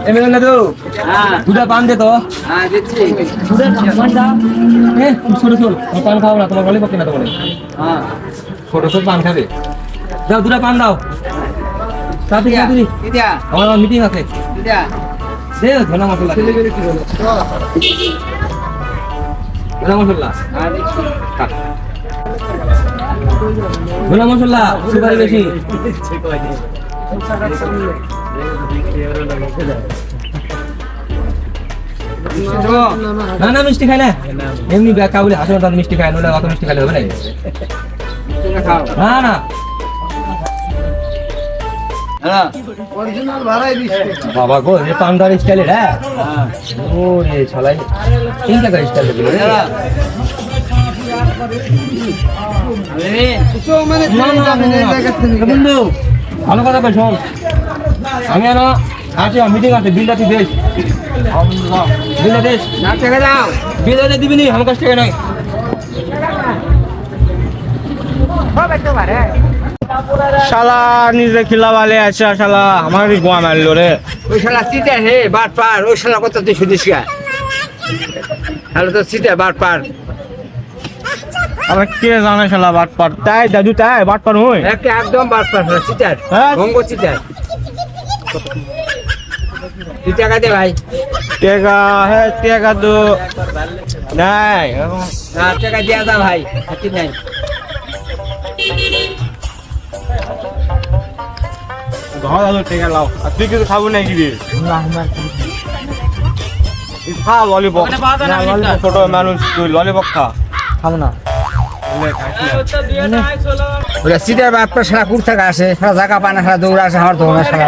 MLA না তো দুটা পান দে তো দিচ্ছি। দুটা পান দাও ছোট ছোট পান খাও না তোমার গলে পক্ষে না তোমার ছোট ছোট পান খাবে দাও দুটা পান দাও তাড়াতাড়ি তাড়াতাড়ি দিদা, আমার মিটিং আছে দিদা। দে ধনা মশলা ধনা মশলা দিচ্ছি। ধনা মশলা সুপারি বেশি না না মিষ্টি খাই না এমনি কাবুলি হাসো তার মিষ্টি খায় না অত মিষ্টি খাইলে হবে না তুমি খাও। না না হ্যাঁ। বাবা গো এই পান্ডার স্টাইলে হ্যাঁ ও রে ছলাই তিন টাকার স্টাইল দিল রে হ্যাঁ। বন্ধু ভালো কথা কই শোন আমি আর আছে মিটিং আছে বিলটা তুই দেশ বিলটা দেশ না টাকা দাও। বিলটা দিবি নি আমার কাছ থেকে নাই শালা নিজে খিলা বালে আছে শালা আমারই গোয়া মারলো রে ওই শালা চিটা হে বাট পার ওই শালা কত তুই শুনিস গা হ্যালো তো চিটা বাট পার আমার কে জানে শালা বাট পার তাই দাদু তাই বাট পার হই একটা একদম বাট পার চিটার হ্যাঁ? ভঙ্গ চিটার তুই টাকা দে ভাই টেকা হে টেকা তো নাই না টাকা দিয়া দা ভাই হাতি নাই ঘর দাদু টেকা লাও আর তুই কিছু খাবো নাকি রে খা ললিপপ ছোট মানুষ তুই ললিপপ খা খাবো না ওরা চিটার বাট পার শালা কুর থাকা আসে শালা জায়গা পায় না শালা দৌড়া আসে আমার দৌড়া শালা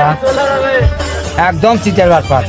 একদম চিটার বাট পার